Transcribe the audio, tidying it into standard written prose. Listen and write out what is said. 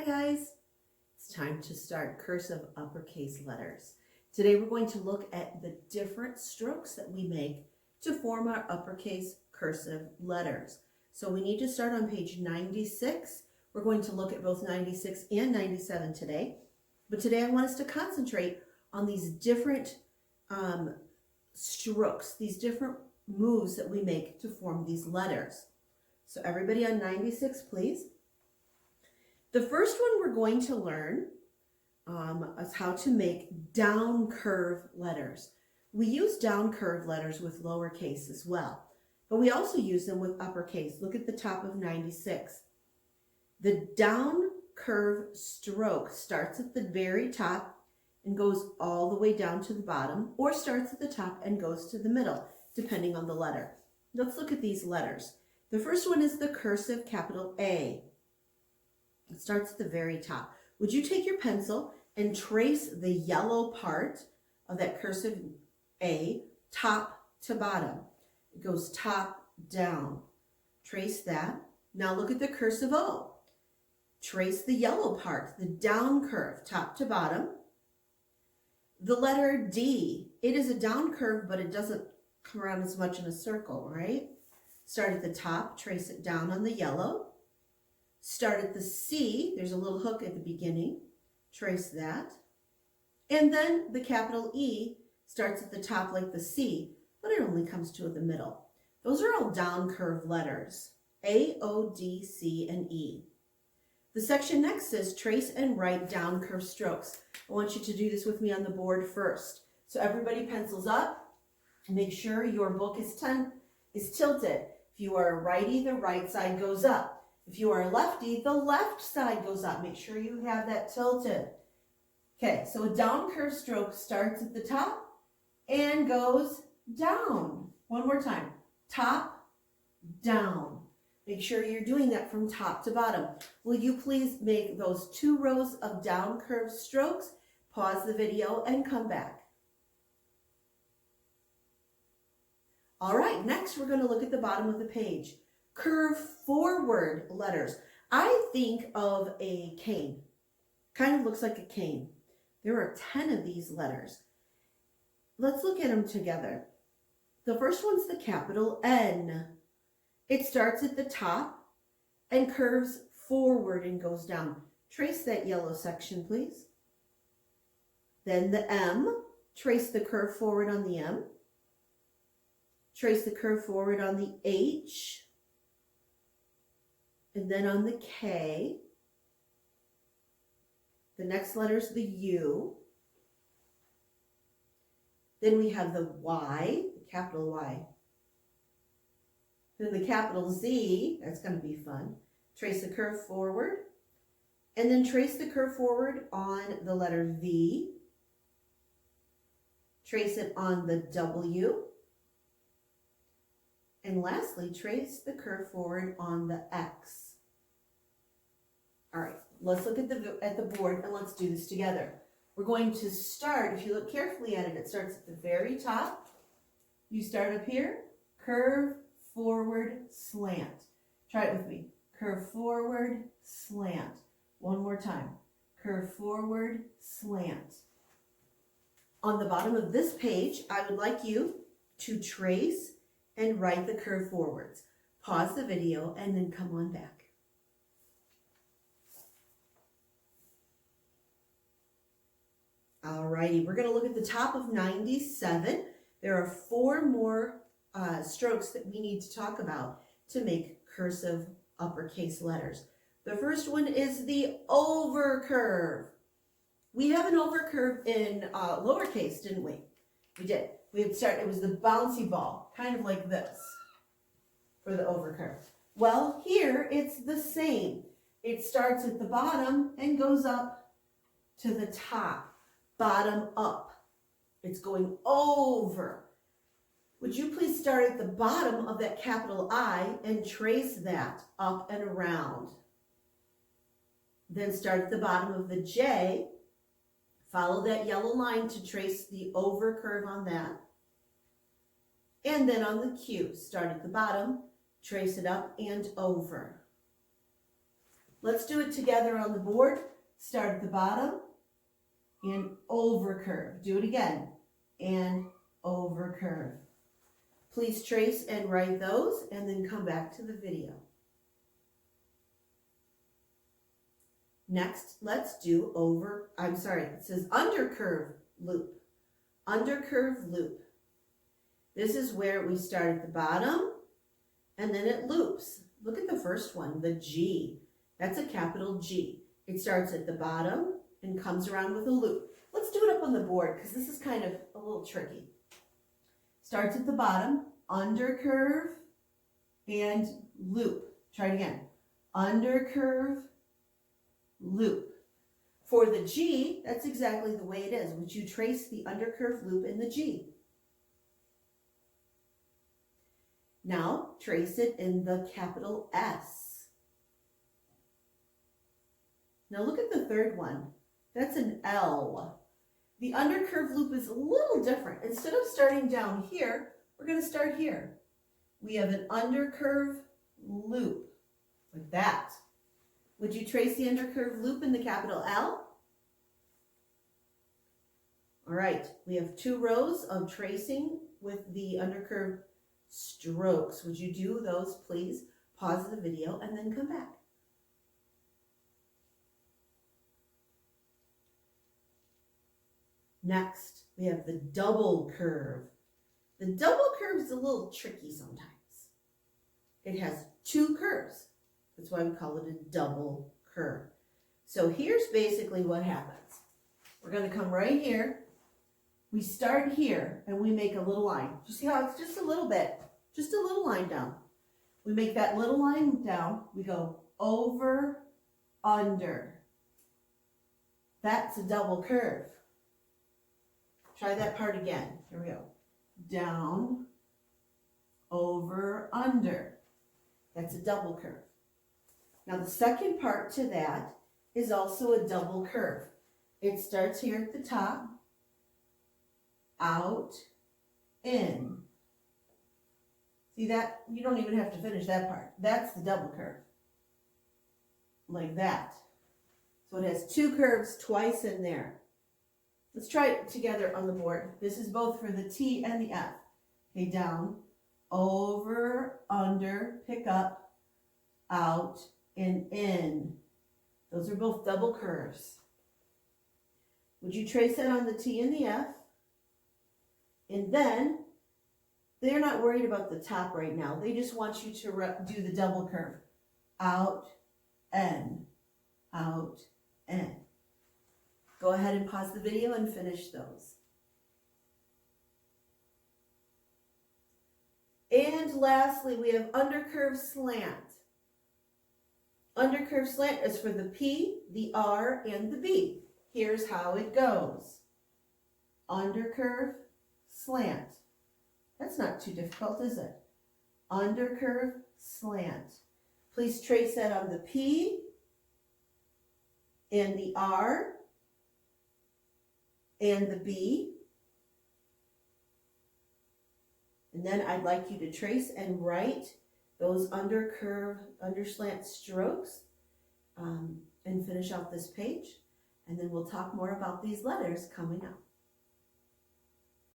guys, it's time to start cursive uppercase letters. Today we're going to look at the different strokes that we make to form our uppercase cursive letters. So we need to start on page 96. We're going to look at both 96 and 97 today. But today I want us to concentrate on these different strokes, these different moves that we make to form these letters. So everybody on 96, please. The first one we're going to learn is how to make down curve letters. We use down curve letters with lowercase as well, but we also use them with uppercase. Look at the top of 96. The down curve stroke starts at the very top and goes all the way down to the bottom, or starts at the top and goes to the middle, depending on the letter. Let's look at these letters. The first one is the cursive capital A. It starts at the very top. Would you take your pencil and trace the yellow part of that cursive A top to bottom? It goes top down. Trace that. Now look at the cursive O. Trace the yellow part, the down curve, top to bottom. The letter D, it is a down curve, but it doesn't come around as much in a circle, right? Start at the top, trace it down on the yellow. Start at the C, there's a little hook at the beginning, trace that. And then the capital E starts at the top like the C, but it only comes to the middle. Those are all down curve letters, A, O, D, C, and E. The section next says trace and write down curve strokes. I want you to do this with me on the board first. So everybody pencils up, make sure your book is tilted. If you are a righty, the right side goes up. If you are a lefty, the left side goes up. Make sure you have that tilted. Okay, so a down curve stroke starts at the top and goes down. One more time. Top, down. Make sure you're doing that from top to bottom. Will you please make those 2 rows of down curve strokes? Pause the video and come back. All right, next we're going to look at the bottom of the page. Curve forward letters. I think of a cane. Kind of looks like a cane. There are 10 of these letters. Let's look at them together. The first one's the capital N. It starts at the top and curves forward and goes down. Trace that yellow section, please. Then the M. Trace the curve forward on the M. Trace the curve forward on the H. And then on the K. The next letter is the U. Then we have the Y, the capital Y. Then the capital Z, that's going to be fun. Trace the curve forward. And then trace the curve forward on the letter V. Trace it on the W. And lastly, trace the curve forward on the X. All right, let's look at the board and let's do this together. We're going to start, if you look carefully at it, it starts at the very top. You start up here, curve, forward, slant. Try it with me. Curve forward, slant. One more time. Curve forward, slant. On the bottom of this page, I would like you to trace and write the curve forwards. Pause the video and then come on back. Alrighty, we're going to look at the top of 97. There are 4 more strokes that we need to talk about to make cursive uppercase letters. The first one is the overcurve. We have an overcurve in lowercase, didn't we? We did. It was the bouncy ball, kind of like this for the overcurve. Well, here it's the same. It starts at the bottom and goes up to the top. Bottom up. It's going over. Would you please start at the bottom of that capital I and trace that up and around? Then start at the bottom of the J. Follow that yellow line to trace the over curve on that. And then on the Q, start at the bottom, trace it up and over. Let's do it together on the board. Start at the bottom and over curve. Do it again and over curve. Please trace and write those and then come back to the video. Next, let's do it says under curve loop. Under curve loop. This is where we start at the bottom and then it loops. Look at the first one, the G. That's a capital G. It starts at the bottom and comes around with a loop. Let's do it up on the board because this is kind of a little tricky. Starts at the bottom, under curve, and loop. Try it again. Under curve, loop. For the G, that's exactly the way it is. Would you trace the under curve loop in the G? Now, trace it in the capital S. Now look at the third one. That's an L. The undercurve loop is a little different. Instead of starting down here, we're going to start here. We have an undercurve loop, like that. Would you trace the undercurve loop in the capital L? All right, we have 2 rows of tracing with the undercurve strokes. Would you do those, please? Pause the video and then come back. Next, we have the double curve. The double curve is a little tricky sometimes. It has 2 curves. That's why we call it a double curve. So here's basically what happens. We're going to come right here. We start here and we make a little line. You see how it's just a little bit, just a little line down. We make that little line down. We go over, under. That's a double curve. Try that part again. Here we go. Down, over, under. That's a double curve. Now the second part to that is also a double curve. It starts here at the top, out, in. See that? You don't even have to finish that part. That's the double curve. Like that. So it has 2 curves twice in there. Let's try it together on the board. This is both for the T and the F. Okay, down, over, under, pick up, out, and in. Those are both double curves. Would you trace that on the T and the F? And then, they're not worried about the top right now. They just want you to do the double curve. Out, in, out, in. Go ahead and pause the video and finish those. And lastly, we have undercurve slant. Undercurve slant is for the P, the R, and the B. Here's how it goes. Undercurve slant. That's not too difficult, is it? Undercurve slant. Please trace that on the P and the R and the B. And then I'd like you to trace and write those undercurve, underslant strokes and finish out this page. And then we'll talk more about these letters coming up.